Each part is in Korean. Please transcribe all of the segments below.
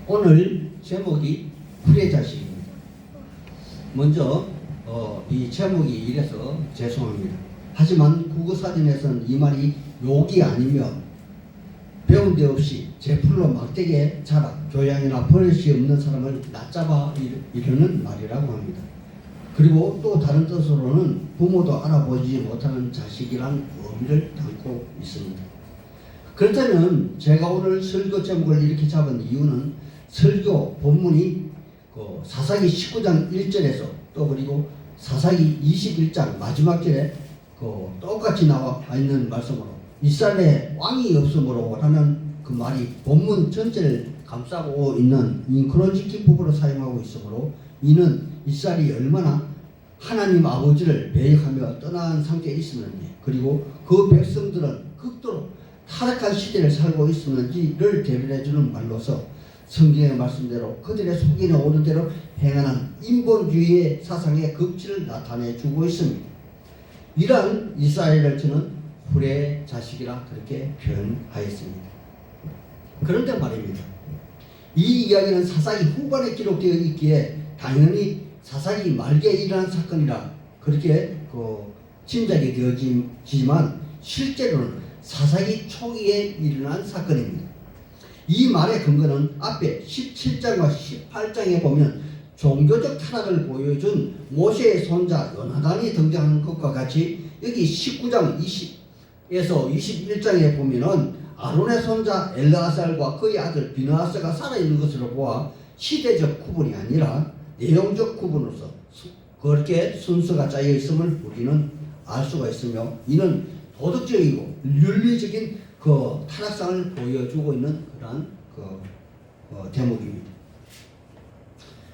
오늘 제목이 후레자식입니다. 먼저 이 제목이 이래서 죄송합니다. 하지만 국어사전에서는 이 말이 욕이 아니며 배운 데 없이 제풀로 막대기에 자라 교양이나 버릇이 없는 사람을 낮잡아 이르는 말이라고 합니다. 그리고 또 다른 뜻으로는 부모도 알아보지 못하는 자식이란 의미를 담고 있습니다. 그렇다면 제가 오늘 설교 제목을 이렇게 잡은 이유는 설교 본문이 사사기 19장 1절에서 또 그리고 사사기 21장 마지막 절에 똑같이 나와 있는 말씀으로 이스라엘에 왕이 없으므로 라는 그 말이 본문 전체를 감싸고 있는 인크로지키 부부로 사용하고 있으므로 이는 이스라엘이 얼마나 하나님 아버지를 배역하며 떠난 상태에 있었는지 그리고 그 백성들은 극도로 타락한 시대를 살고 있었는지를 대변해주는 말로서 성경의 말씀대로 그들의 속인에 오는 대로 행하는 인본주의의 사상의 극치를 나타내주고 있습니다. 이러한 이스라엘을 저는 후레 자식이라 그렇게 표현하였습니다. 그런데 말입니다. 이 이야기는 사사기 후반에 기록되어 있기에 당연히 사사기 말기에 일어난 사건이라 그렇게 짐작이 되어지지만 실제로는 사사기 초기에 일어난 사건입니다. 이 말의 근거는 앞에 17장과 18장에 보면 종교적 타락을 보여준 모세의 손자 요나단이 등장하는 것과 같이 여기 19장 20에서 21장에 보면은 아론의 손자 엘르아살과 그의 아들 비느하스가 살아있는 것으로 보아 시대적 구분이 아니라 내용적 구분으로서 그렇게 순서가 짜여 있음을 우리는 알 수가 있으며 이는 도덕적이고 윤리적인 그 타락상을 보여주고 있는 그러한 대목입니다.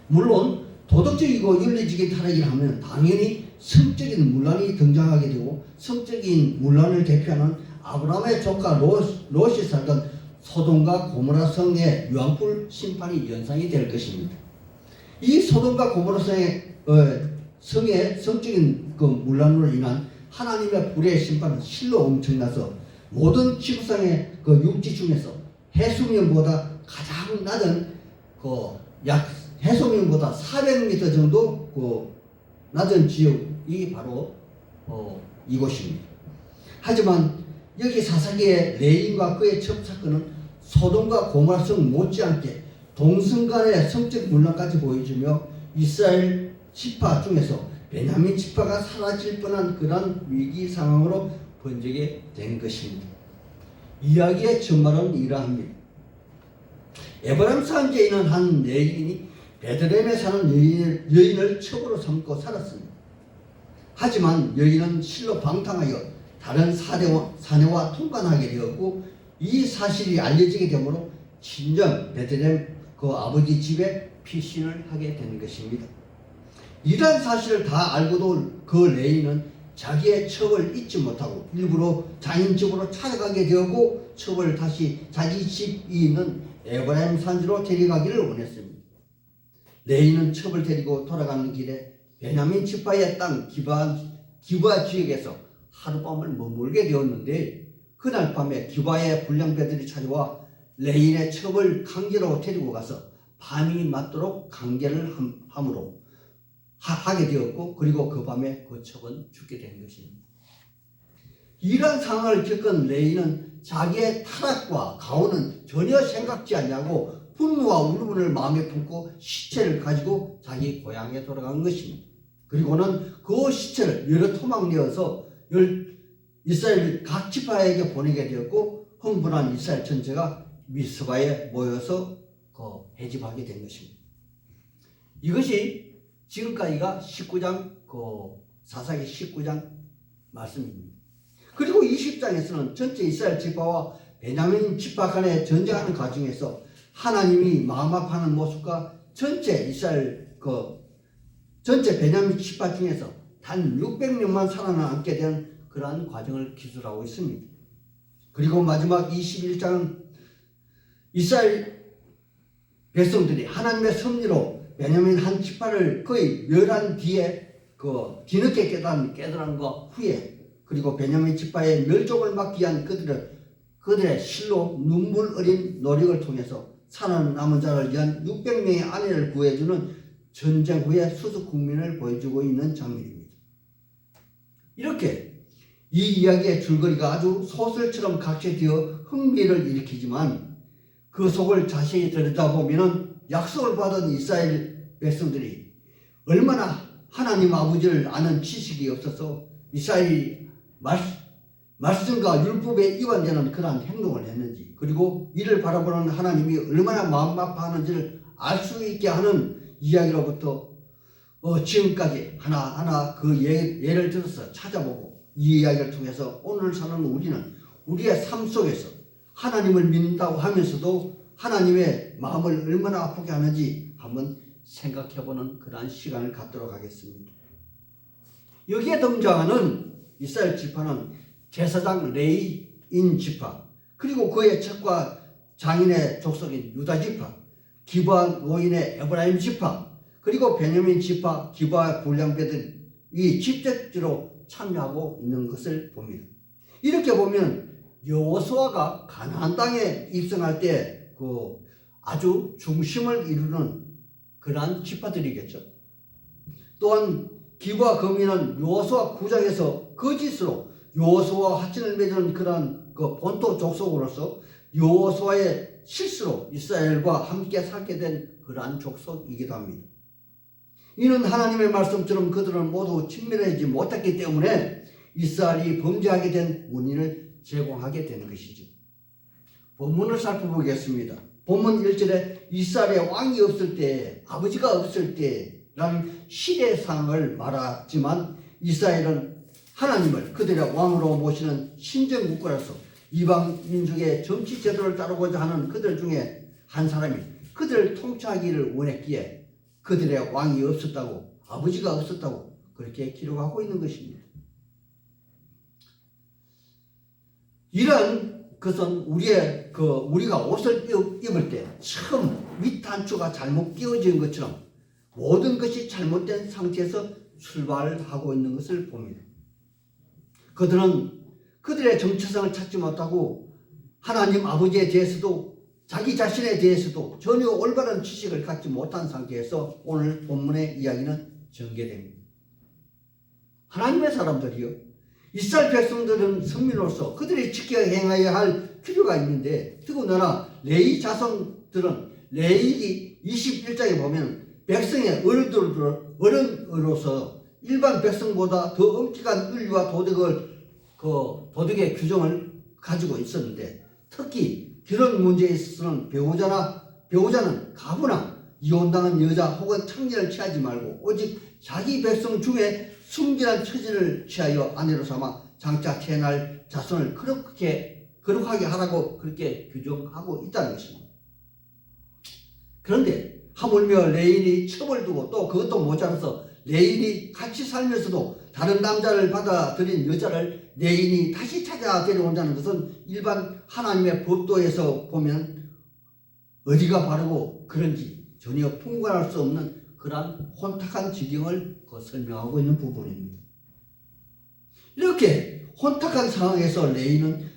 물론 도덕적이고 윤리적인 타락이라 하면 당연히 성적인 문란이 등장하게 되고 성적인 문란을 대표하는 아브라함의 조카 롯이 살던 소돔과 고모라 성의 유황불 심판이 연상이 될 것입니다. 이 소돔과 고모라 성의 성적인 그 문란으로 인한 하나님의 불의 심판은 실로 엄청나서 모든 지구상의 그 육지 중에서 해수면보다 가장 낮은 약 해수면보다 400m 정도 낮은 지역이 바로 이곳입니다. 하지만 여기 사사기의 레인과 그의 첩 사건은 소돔과 고모라성 못지않게 동성간의 성적 문란까지 보여주며 이스라엘 지파 중에서 베냐민 지파가 사라질 뻔한 그런 위기 상황으로 번지게 된 것입니다. 이야기의 전말은 이러합니다. 에브라임 산지에 있는 한 여인이 베들레헴에 사는 여인을 첩으로 삼고 살았습니다. 하지만 여인은 실로 방탕하여 다른 사내와 통관하게 되었고 이 사실이 알려지게 되므로 친정 베들레헴 그 아버지 집에 피신을 하게 된 것입니다. 이러한 사실을 다 알고도 그 레이는 자기의 첩을 잊지 못하고 일부러 자인 집으로 찾아가게 되었고 첩을 다시 자기 집이 있는 에브라임 산지로 데려가기를 원했습니다. 레이는 첩을 데리고 돌아가는 길에 베냐민 지파의 땅 기브아 지역에서 하룻밤을 머물게 되었는데 그날 밤에 기브아의 불량배들이 찾아와 레인의 첩을 강제로 데리고 가서 밤이 맞도록 강제를 함으로 하게 되었고 그리고 그 밤에 그 첩은 죽게 된 것입니다. 이러한 상황을 겪은 레이는 자기의 타락과 가오는 전혀 생각지 않냐고 분노와 울분을 마음에 품고 시체를 가지고 자기 고향에 돌아간 것입니다. 그리고는 그 시체를 여러 토막 내어서 이스라엘 각 지파에게 보내게 되었고 흥분한 이스라엘 전체가 미스바에 모여서 해집하게 된 것입니다. 이것이 지금까지가 19장 사사기 19장 말씀입니다. 그리고 20장에서는 전체 이스라엘 지파와 베냐민 지파 간에 전쟁하는 과정에서 하나님이 마음 아파하는 모습과 전체 이스라엘 전체 베냐민 지파 중에서 단 600명만 살아남게 된 그러한 과정을 기술하고 있습니다. 그리고 마지막 21장은 이스라엘 백성들이 하나님의 섭리로 베냐민 한 지파를 거의 멸한 뒤에 뒤늦게 깨달은 것 후에 그리고 베냐민 지파의 멸종을 막기 위한 그들의 실로 눈물 어린 노력을 통해서 살아남은 자를 위한 600명의 아내를 구해주는 전쟁 후의 수습 국민을 보여주고 있는 장면입니다. 이렇게 이 이야기의 줄거리가 아주 소설처럼 각색되어 흥미를 일으키지만 그 속을 자세히 들여다보면 약속을 받은 이스라엘 백성들이 얼마나 하나님 아버지를 아는 지식이 없어서 이스라엘이 말씀과 율법에 위반되는 그러한 행동을 했는지, 그리고 이를 바라보는 하나님이 얼마나 마음 아파하는지를 알 수 있게 하는 이야기로부터 지금까지 하나하나 그 예를 들어서 찾아보고 이 이야기를 통해서 오늘 사는 우리는 우리의 삶 속에서 하나님을 믿는다고 하면서도 하나님의 마음을 얼마나 아프게 하는지 한번 생각해보는 그러한 시간을 갖도록 하겠습니다. 여기에 등장하는 이스라엘 지파는 제사장 레위인 지파, 그리고 그의 척과 장인의 족속인 유다 지파, 기브아 노인의 에브라임 지파, 그리고 베냐민 지파 기브아 불량배들이 직접적으로 참여하고 있는 것을 봅니다. 이렇게 보면 여호수아가 가나안 땅에 입성할 때 그 아주 중심을 이루는 그러한 지파들이겠죠. 또한 기브아 거민은 여호수아 9장에서 거짓으로 여호수아와 화친을 맺은 그러한 그 본토 족속으로서 여호수아의 실수로 이스라엘과 함께 살게 된 그러한 족속이기도 합니다. 이는 하나님의 말씀처럼 그들은 모두 친밀하지 못했기 때문에 이스라엘이 범죄하게 된 원인을 제공하게 되는 것이죠. 본문을 살펴보겠습니다. 본문 1절에 이스라엘의 왕이 없을 때, 아버지가 없을 때라는 시대상을 말하지만 이스라엘은 하나님을 그들의 왕으로 모시는 신정국가로서 이방 민족의 정치 제도를 따르고자 하는 그들 중에 한 사람이 그들을 통치하기를 원했기에 그들의 왕이 없었다고, 아버지가 없었다고 그렇게 기록하고 있는 것입니다. 이런 것은 우리가 옷을 입을 때 처음 밑단추가 잘못 끼워진 것처럼 모든 것이 잘못된 상태에서 출발하고 있는 것을 봅니다. 그들은 그들의 정체성을 찾지 못하고 하나님 아버지에 대해서도 자기 자신에 대해서도 전혀 올바른 지식을 갖지 못한 상태에서 오늘 본문의 이야기는 전개됩니다. 하나님의 사람들이요, 이스라엘 백성들은 성민으로서 그들이 지켜야 행해야 할 필요가 있는데, 더군다나 레위 자손들은 레위기 21장에 보면 백성의 어른으로서 일반 백성보다 더 엄격한 윤리와 도덕의 규정을 가지고 있었는데, 특히 결혼 문제에 있어서는 배우자는 가부나 이혼당한 여자 혹은 창녀를 취하지 말고 오직 자기 백성 중에 순결한 처지를 취하여 아내로 삼아 장차 태어날 자손을 거룩하게 하라고 그렇게 규정하고 있다는 것입니다. 그런데 하물며 레인이 첩을 두고 또 그것도 모자라서 레인이 같이 살면서도 다른 남자를 받아들인 여자를 레인이 다시 찾아 데려온다는 것은 일반 하나님의 법도에서 보면 어디가 바르고 그런지 전혀 풍부할 수 없는 그러한 혼탁한 지경을 설명하고 있는 부분입니다. 이렇게 혼탁한 상황에서 레이는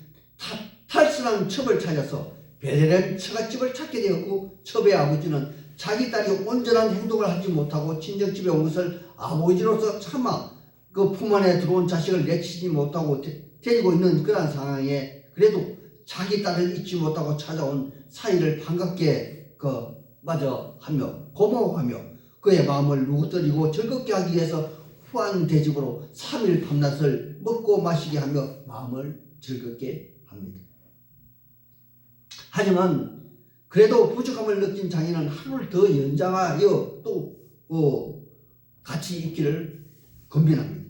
탈선한 첩을 찾아서 베들레헴 처갓집을 찾게 되었고, 첩의 아버지는 자기 딸이 온전한 행동을 하지 못하고 친정집에 온 것을 아버지로서 차마 그 품 안에 들어온 자식을 내치지 못하고 데리고 있는 그러한 상황에 그래도 자기 딸을 잊지 못하고 찾아온 사이를 반갑게 맞이하며 고마워하며 그의 마음을 누구뜨리고 즐겁게 하기 위해서 후한 대접으로 3일 밤낮을 먹고 마시게 하며 마음을 즐겁게 합니다. 하지만 그래도 부족함을 느낀 장인은 하루를 더 연장하여 또 같이 있기를 권면합니다.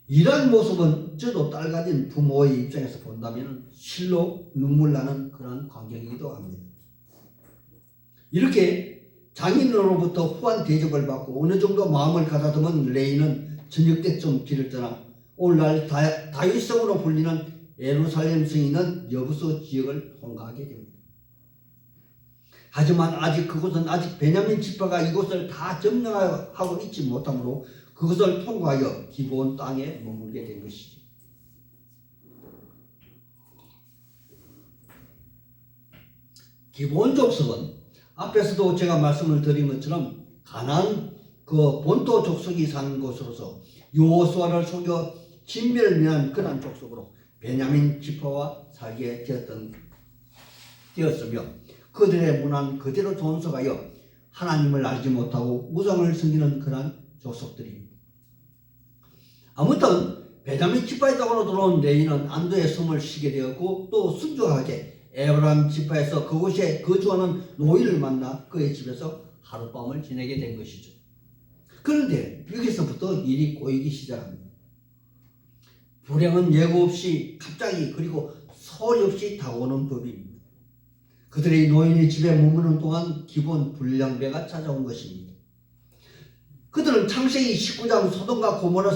이런 모습은 저도 딸 가진 부모의 입장에서 본다면 실로 눈물 나는 그런 광경이기도 합니다. 이렇게 장인으로부터 후한 대접을 받고 어느 정도 마음을 가다듬은 레이는 저녁 때쯤 길을 떠나 오늘날 다윗성으로 불리는 예루살렘 성에 있는 여부수 지역을 통과하게 됩니다. 하지만 그곳은 아직 베냐민 지파가 이곳을 다 점령하고 있지 못하므로 그것을 통과하여 기브온 땅에 머물게 된 것이죠. 기본 족속은 앞에서도 제가 말씀을 드린 것처럼 가나안 그 본토 족속이 사는 곳으로서 여호수아를 속여 진멸한 그런 족속으로 베냐민 지파와 살게 되었으며 그들의 문화는 그대로 존속하여 하나님을 알지 못하고 우상을 섬기는 그런 족속들입니다. 아무튼 베냐민 지파의 땅으로 들어온 레위는 안도의 숨을 쉬게 되었고 또 순종하게 에브라임 지파에서 그곳에 거주하는 노인을 만나 그의 집에서 하룻밤을 지내게 된 것이죠. 그런데 여기서부터 일이 꼬이기 시작합니다. 불행은 예고 없이 갑자기 그리고 소리 없이 다가오는 법입니다. 그들이 노인의 집에 머무는 동안 기본 불량배가 찾아온 것입니다. 그들은 창세기 19장 소돔과 고모라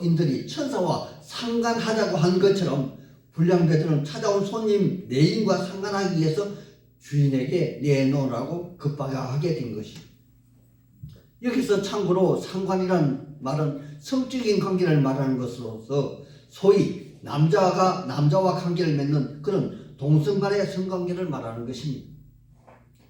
인들이 천사와 상관하자고 한 것처럼 불량배들은 찾아온 손님 레인과 상관하기 위해서 주인에게 내놓으라고 급하게 된 것입니다. 여기서 참고로 상관이란 말은 성적인 관계를 말하는 것으로서 소위 남자와 관계를 맺는 그런 동성 간의 성관계를 말하는 것입니다.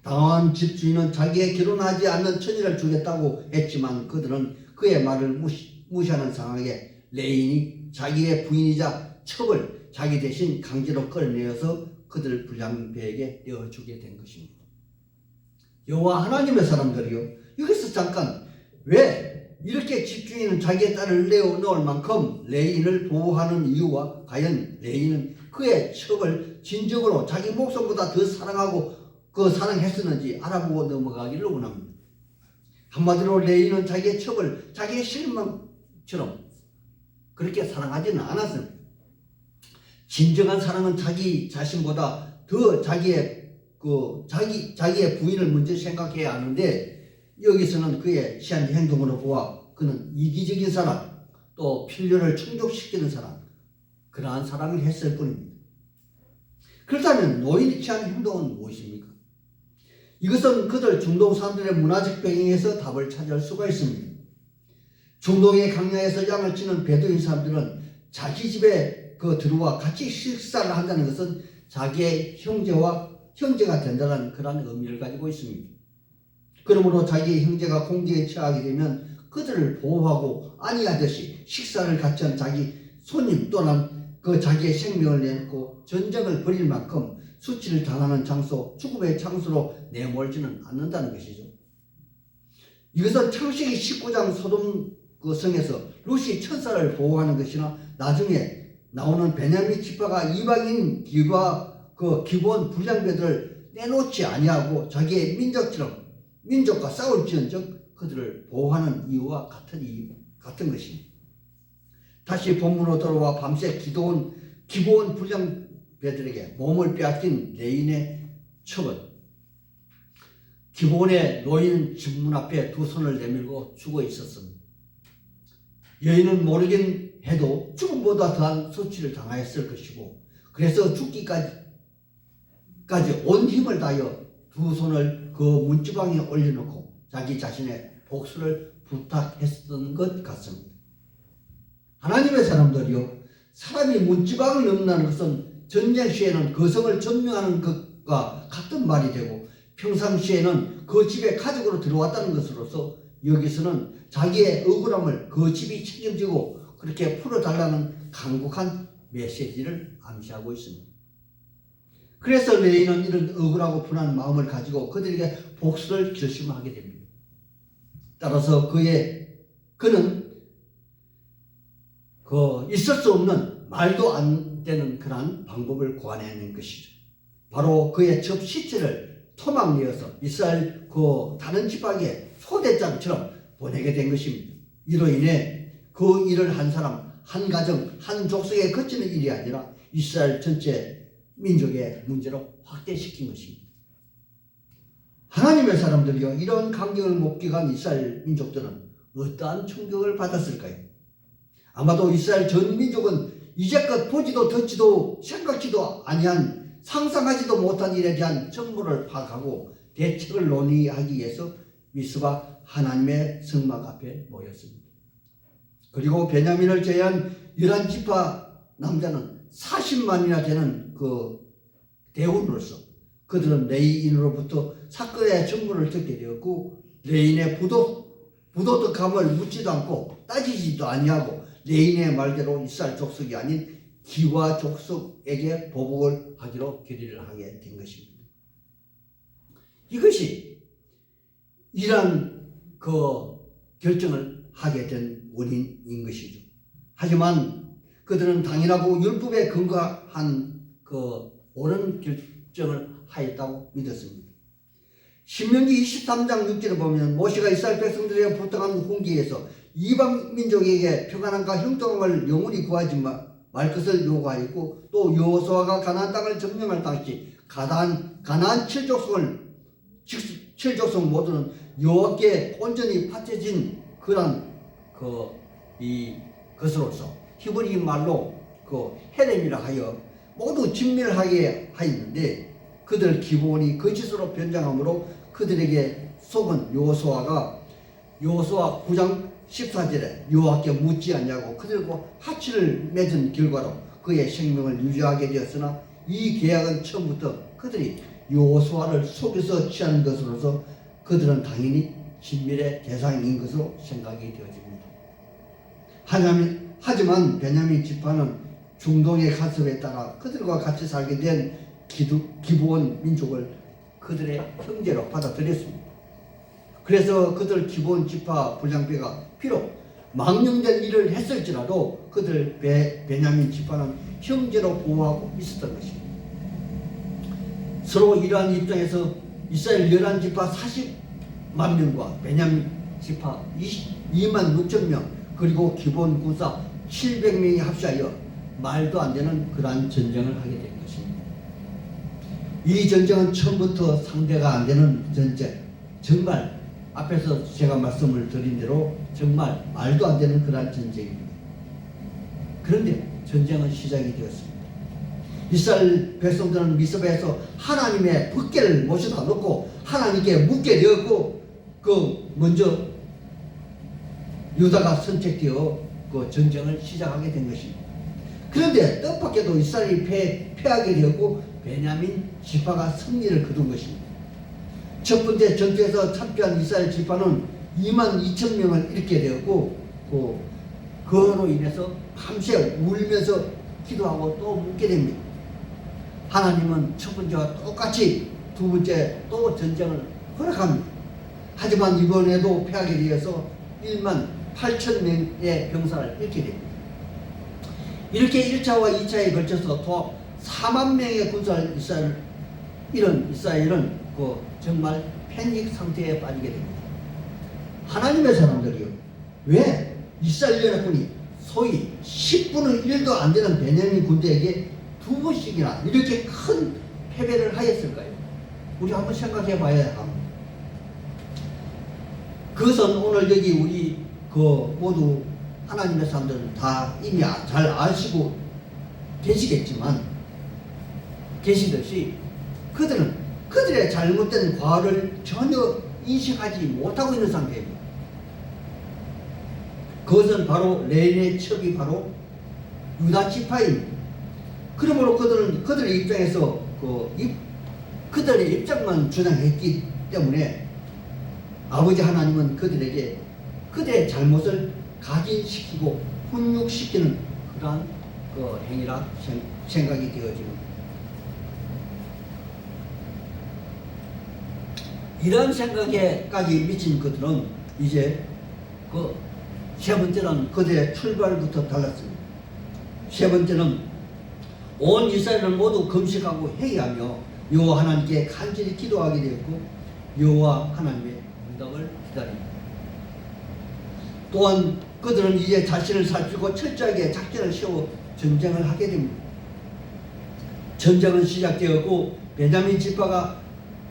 당황한 집주인은 자기의 결혼하지 않는 처녀를 주겠다고 했지만 그들은 그의 말을 무시하는 상황에 레인이 자기의 부인이자 첩을 자기 대신 강제로 끌어내어서 그들 불량배에게 내어주게 된 것입니다. 여호와 하나님의 사람들이요, 여기서 잠깐 왜 이렇게 집주인은 자기의 딸을 내어놓을 만큼 레인을 보호하는 이유와 과연 레인은 그의 첩을 진정으로 자기 목숨보다 더 사랑하고 사랑했었는지 알아보고 넘어가기를 원합니다. 한마디로 레인은 자기의 첩을 자기의 실망처럼 그렇게 사랑하지는 않았습니다. 진정한 사랑은 자기 자신보다 더 자기의 부인을 먼저 생각해야 하는데 여기서는 그의 취한 행동으로 보아 그는 이기적인 사람, 또 필요를 충족시키는 사람, 그러한 사람을 했을 뿐입니다. 그렇다면 노인이 취한 행동은 무엇입니까? 이것은 그들 중동 사람들의 문화적 배경에서 답을 찾을 수가 있습니다. 중동의 강야에서 양을 치는 베두인 사람들은 자기 집에 들어와 같이 식사를 한다는 것은 자기의 형제가 된다는 그런 의미를 가지고 있습니다. 그러므로 자기 형제가 공격에 처하게 되면 그들을 보호하고 아니하듯이 식사를 같이 한 자기 손님 또는 자기의 생명을 내놓고 전쟁을 벌일 만큼 수치를 당하는 장소, 죽음의 장소로 내몰지는 않는다는 것이죠. 이것은 창세기 19장 소돔 성에서 룻이 천사를 보호하는 것이나 나중에 나오는 베냐민 지파가 이방인 기본 불량배들을 내놓지 아니하고 자기의 민족과 싸울지언정 그들을 보호하는 이유와 같은 것입니다. 다시 본문으로 돌아와 밤새 기본 불량배들에게 몸을 빼앗긴 레인의 첩은 기본의 노인 집문 앞에 두 손을 내밀고 죽어 있었습니다. 여인은 모르긴 해도 죽음보다 더한 수치를 당하였을 것이고 그래서 죽기까지 온 힘을 다하여 두 손을 그 문지방에 올려놓고 자기 자신의 복수를 부탁했던 것 같습니다. 하나님의 사람들이요, 사람이 문지방을 넘는다는 것은 전쟁 시에는 거성을 점령하는 것과 같은 말이 되고 평상시에는 그 집에 가족으로 들어왔다는 것으로서 여기서는 자기의 억울함을 그 집이 책임지고 그렇게 풀어달라는 간곡한 메시지를 암시하고 있습니다. 그래서 레인은 이런 억울하고 분한 마음을 가지고 그들에게 복수를 결심하게 됩니다. 따라서 그는 있을 수 없는 말도 안 되는 그러한 방법을 고안해낸 것이죠. 바로 그의 첩 시체를 토막내어서 이스라엘 다른 지파에게 소대장처럼 보내게 된 것입니다. 이로 인해 그 일을 한 사람, 한 가정, 한 족속에 그치는 일이 아니라 이스라엘 전체 민족의 문제로 확대시킨 것입니다. 하나님의 사람들이요, 이런 감격을 목격한 이스라엘 민족들은 어떠한 충격을 받았을까요? 아마도 이스라엘 전 민족은 이제껏 보지도 듣지도 생각지도 아니한 상상하지도 못한 일에 대한 정보를 파악하고 대책을 논의하기 위해서 미스바 하나님의 성막 앞에 모였습니다. 그리고 베냐민을 제외한 11지파 남자는 40만이나 되는 대원으로서 그들은 레이인으로부터 사건의 전부를 듣게 되었고 레인의 부도덕함을 묻지도 않고 따지지도 아니하고 레인의 말대로 이스라엘 족속이 아닌 기와 족속에게 보복을 하기로 결의를 하게 된 것입니다. 이것이 이러한 그 결정을 하게 된 원인인 것이죠. 하지만 그들은 당연하고 율법에 근거한 그 옳은 결정을 하였다고 믿었습니다. 신명기 23장 6절을 보면 모세가 이스라엘 백성들에게 부탁한 훈계에서 이방 민족에게 평안함과 형통함을 영원히 구하지 말 것을 요구하였고 또 여호수아가 가나안 땅을 점령할 당시 가나안 칠족속 모두는 여호와께 온전히 바쳐진 그런 것으로서 히브리 말로 헤렘이라 하여 모두 진멸하게 하였는데 그들 기본이 거짓으로 변장함으로 그들에게 속은 여호수아 9장 14절에 여호와께 묻지 않냐고 그들과 합치를 맺은 결과로 그의 생명을 유지하게 되었으나 이 계약은 처음부터 그들이 여호수아를 속여서 취한 것으로서 그들은 당연히 진멸의 대상인 것으로 생각이 되어집니다. 하지만 베냐민 지파는 중동의 가습에 따라 그들과 같이 살게 된 기브온 민족을 그들의 형제로 받아들였습니다. 그래서 그들 기브온 지파 불량배가 비록 망령된 일을 했을지라도 그들 베냐민 지파는 형제로 보호하고 있었던 것입니다. 서로 이러한 입장에서 이스라엘 11지파 40만 명과 베냐민 지파 2만 6천 명 그리고 기본 군사 700명이 합시하여 말도 안 되는 그러한 전쟁을 하게 된 것입니다. 이 전쟁은 처음부터 상대가 안 되는 전쟁, 정말 앞에서 제가 말씀을 드린 대로 정말 말도 안 되는 그러한 전쟁입니다. 그런데 전쟁은 시작이 되었습니다. 이스라엘 백성들은 미스바에서 하나님의 법궤를 모셔다 놓고 하나님께 묻게 되었고 먼저 유다가 선택되어 그 전쟁을 시작하게 된 것입니다. 그런데 뜻밖에도 이스라엘이 패하게 되었고 베냐민 지파가 승리를 거둔 것입니다. 첫 번째 전투에서 참패한 이스라엘 지파는 2만 2천 명을 잃게 되었고 그로 인해서 밤새 울면서 기도하고 또 묻게 됩니다. 하나님은 첫 번째와 똑같이 두 번째 또 전쟁을 허락합니다. 하지만 이번에도 패하게 되어서 1만 8천 명의 병사를 잃게 됩니다. 이렇게 1차와 2차에 걸쳐서 또 4만 명의 군사를 잃은 이스라엘은 정말 패닉 상태에 빠지게 됩니다. 하나님의 사람들이요, 왜 이스라엘 연합군이 소위 10분의 1도 안 되는 베냐민 군대에게 두 번씩이나 이렇게 큰 패배를 하였을까요? 우리 한번 생각해 봐야 합니다. 그것은 오늘 여기 우리 모두 하나님의 사람들은 다 이미 잘 아시고 계시듯이 그들은 그들의 잘못된 과를 전혀 인식하지 못하고 있는 상태입니다. 그것은 바로 레인의 첩이 바로 유다 지파입니다. 그러므로 그들의 입장에서 그들의 입장만 주장했기 때문에 아버지 하나님은 그들에게 그들의 잘못을 각인시키고 훈육시키는 그러한 행위라 생각이 되어집니다. 이런 생각에까지 미친 그들은 이제 세 번째는 그들의 출발부터 달랐습니다. 세 번째는 온 이스라엘을 모두 금식하고 회개하며 여호와 하나님께 간절히 기도하게 되었고 여호와 하나님의 응답을 기다립니다. 또한 그들은 이제 자신을 살피고 철저하게 작전을 세워 전쟁을 하게 됩니다. 전쟁은 시작되었고 베냐민 지파가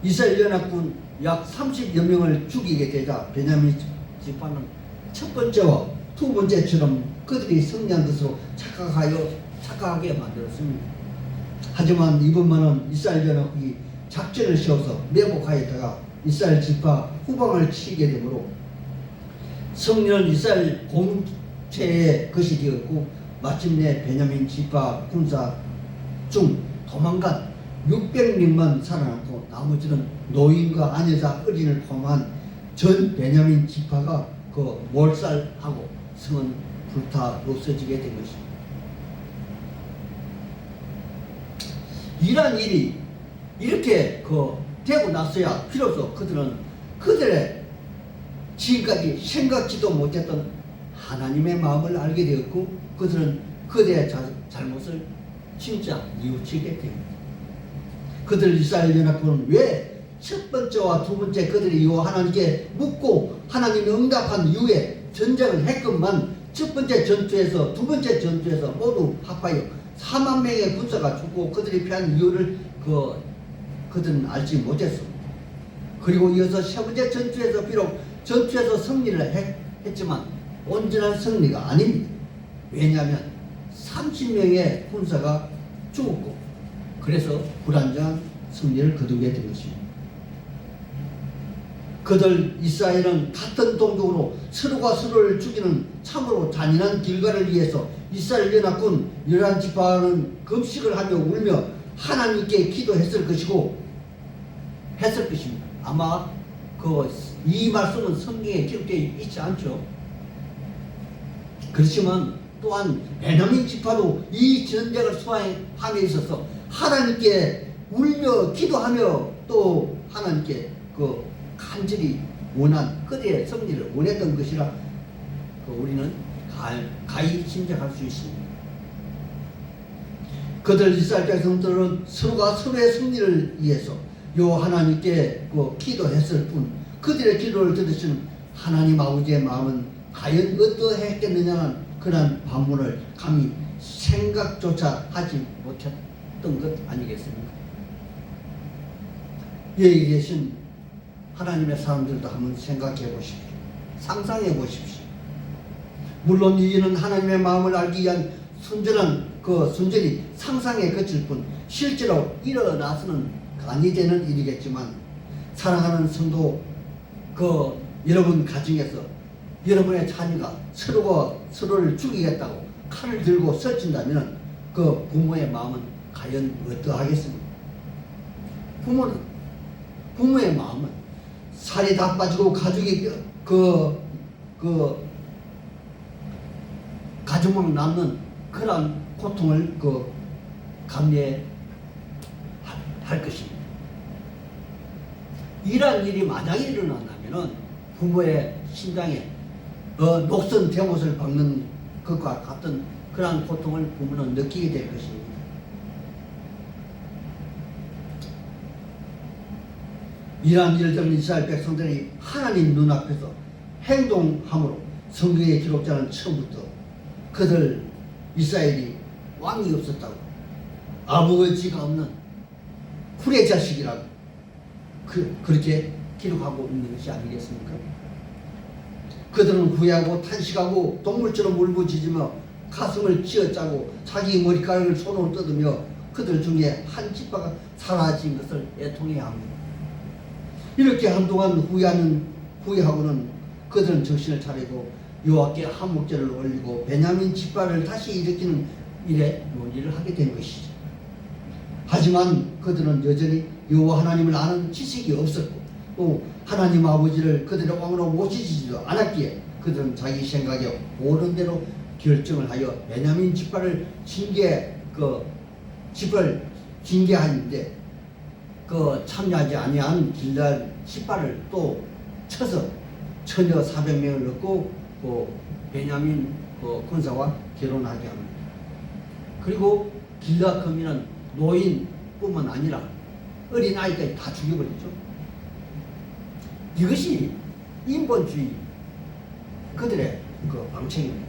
이스라엘 연합군 약 30여 명을 죽이게 되자 베냐민 지파는 첫 번째와 두 번째처럼 그들이 승리한 것으로 착각하게 만들었습니다. 하지만 이번만은 이스라엘 연합군이 작전을 세워서 매복하였다가 이스라엘 지파 후방을 치게 되므로 승리는 이스라엘 공체의 것이 되었고 마침내 베냐민 지파 군사 중 도망간 600명만 살아남고 나머지는 노인과 아내자 어린이를 포함한 전 베냐민 지파가 그 몰살하고 성은 불타 없어지게 된 것입니다. 이러한 일이 이렇게 되고 나서야 비로소 그들은 그들의 지금까지 생각지도 못했던 하나님의 마음을 알게 되었고 그들은 그들의 잘못을 진짜 뉘우치게 됩니다. 그들 이스라엘 연합군은 왜 첫 번째와 두 번째 그들이 하나님께 묻고 하나님이 응답한 이후에 전쟁을 했건만 첫 번째 전투에서 두 번째 전투에서 모두 합하여 4만 명의 군사가 죽고 그들이 피한 이유를 그들은 알지 못했습니다. 그리고 이어서 세 번째 전투에서 비록 전투에서 승리를 했지만 온전한 승리가 아닙니다. 왜냐하면 30명의 군사가 죽었고 그래서 불완전한 승리를 거두게 된 것입니다. 그들 이스라엘은 같은 동족으로 서로가 서로를 죽이는 참으로 잔인한 결과를 위해서 이스라엘 연합군 11지파는 금식을 하며 울며 하나님께 기도했을 것입니다. 아마 이 말씀은 성경에 기록되어 있지 않죠. 그렇지만 또한 베냐민 지파도 이 전쟁을 수행함에 있어서 하나님께 울며 기도하며 또 하나님께 간절히 원한 그들의 승리를 원했던 것이라 우리는 가히 짐작할 수 있습니다. 그들 이스라엘 백성들은 서로가 서로의 승리를 위해서 하나님께 기도했을 뿐 그들의 기도를 들으시는 하나님 아버지의 마음은 과연 어떠했겠느냐는 그런 반문을 감히 생각조차 하지 못했던 것 아니겠습니까? 여기 계신 하나님의 사람들도 한번 생각해 보십시오. 상상해 보십시오. 물론 이는 하나님의 마음을 알기 위한 순전히 상상에 그칠 뿐 실제로 일어나서는 아니 되는 일이겠지만 사랑하는 성도 여러분 가정에서 여러분의 자녀가 서로가 서로를 죽이겠다고 칼을 들고 설친다면 부모의 마음은 과연 어떠하겠습니까? 부모의 마음은 살이 다 빠지고 가족이 가족만 남는 그런 고통을 감내할 것입니다. 이러한 일이 만약에 일어난다면 부모의 심장에 녹슨 대못을 박는 것과 같은 그러한 고통을 부모는 느끼게 될 것입니다. 이러한 일들은 이스라엘 백성들이 하나님 눈앞에서 행동함으로 성경의 기록자는 처음부터 그들 이스라엘이 왕이 없었다고 아버지가 없는 쿨의 자식이라고 그렇게 기록하고 있는 것이 아니겠습니까? 그들은 후회하고 탄식하고 동물처럼 울부짖으며 가슴을 쥐어짜고 자기 머리카락을 손으로 뜯으며 그들 중에 한 지파가 사라진 것을 애통해야 합니다. 이렇게 한동안 후회하고는 그들은 정신을 차리고 여호와께 한목제를 올리고 베냐민 지파를 다시 일으키는 일에 논의를 하게 된 것이죠. 하지만 그들은 여전히 여호와 하나님을 아는 지식이 없었고 또 하나님 아버지를 그들의 왕으로 모시지도 않았기에 그들은 자기 생각에 옳은 대로 결정을 하여 베냐민 지파를 징계하는데 참여하지 아니한 길앗 지파를 또 쳐서 처녀 400명을 넣고 베냐민 군사와 결혼하게 합니다. 그리고 길앗 거민은 노인뿐만 아니라 어린 아이까지 다 죽여버렸죠. 이것이 인본주의 그들의 방책입니다.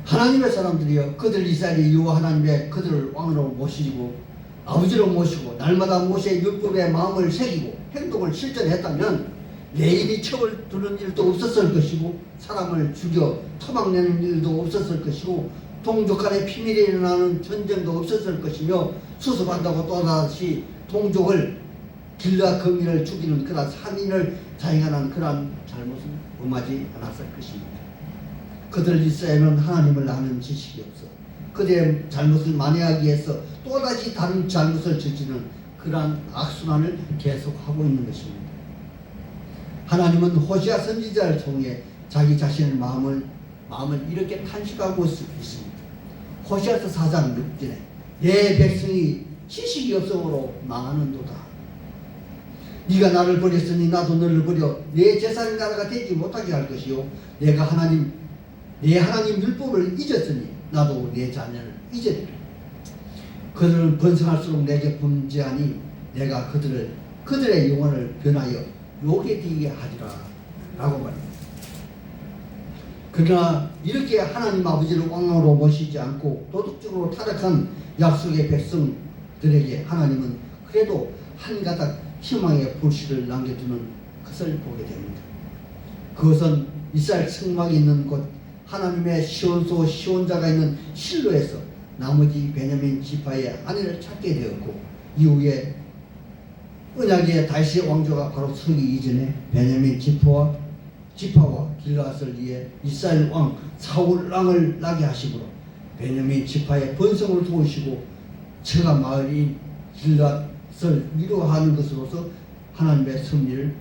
하나님의 사람들이여 그들 이스라엘이 여호와 하나님의 그들을 왕으로 모시고 아버지로 모시고 날마다 모세의 율법에 마음을 새기고 행동을 실천했다면 레일이 첩을 두는 일도 없었을 것이고 사람을 죽여 토막내는 일도 없었을 것이고 동족 간의 피밀이 일어나는 전쟁도 없었을 것이며 수습한다고 또다시 동족을 길앗 거민을 죽이는 그런 살인을 자행하는 그런 잘못은 범하지 않았을 것입니다. 그들 이스라엘은 하나님을 아는 지식이 없어 그들의 잘못을 만회하기 위해서 또다시 다른 잘못을 저지르는 그러한 악순환을 계속하고 있는 것입니다. 하나님은 호시아 선지자를 통해 자기 자신의 마음을 이렇게 탄식하고 있습니다. 호시아서 4장 6절에 내 백성이 지식이 없음으로 망하는도다. 네가 나를 버렸으니 나도 너를 버려 내 제사의 나라가 되지 못하게 할 것이요 내 하나님 율법을 잊었으니 나도 내 자녀를 잊으리라. 그들은 번성할수록 내게 범죄하니 내가 그들의 영혼을 변하여 욕에 들게 하리라 라고 말합니다. 그러나 이렇게 하나님 아버지를 왕으로 모시지 않고 도덕적으로 타락한 약속의 백성들에게 하나님은 그래도 한 가닥 희망의 불씨를 남겨두는 것을 보게 됩니다. 그것은 이스라엘 성막이 있는 곳 하나님의 시온자가 있는 실로에서 나머지 베냐민 지파의 아내를 찾게 되었고 이후에 언약의 다윗의 왕조가 바로 서기 이전에 베냐민 지파와 길앗을 위해 이스라엘 왕 사울 왕을 나게 하시므로 베냐민 지파의 번성을 도우시고 처가 마을인 길앗을 위로하는 것으로서 하나님의 섭리를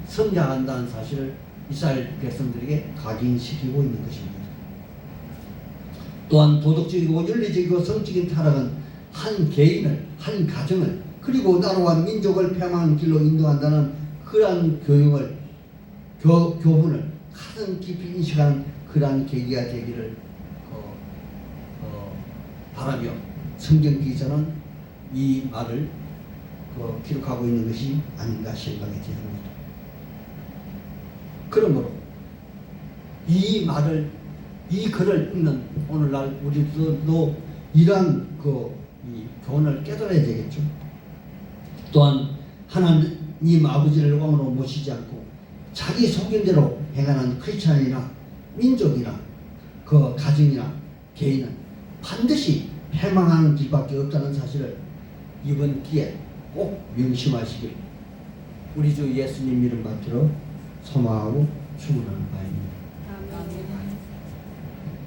선장한다는 사실을 이스라엘 백성들에게 각인시키고 있는 것입니다. 또한 도덕적이고 윤리적이고 성적인 타락은 한 개인을, 한 가정을, 그리고 나라와 민족을 패망한 길로 인도한다는 그러한 교훈을 가슴 깊이 인식하는 그러한 계기가 되기를 바라며 성경 기자는 이 말을 기록하고 있는 것이 아닌가 생각이 됩니다. 그러므로 이 글을 읽는 오늘날 우리도 이러한 이 교훈을 깨달아야 되겠죠. 또한 하나님 아버지를 왕으로 모시지 않고 자기 소견대로 행하는 크리스찬이나 민족이나 그 가정이나 개인은 반드시 패망하는 길밖에 없다는 사실을 이번 기회에 꼭 명심하시길 우리 주 예수님 이름 받들어 소망하고 축원하는 바입니다. 아멘.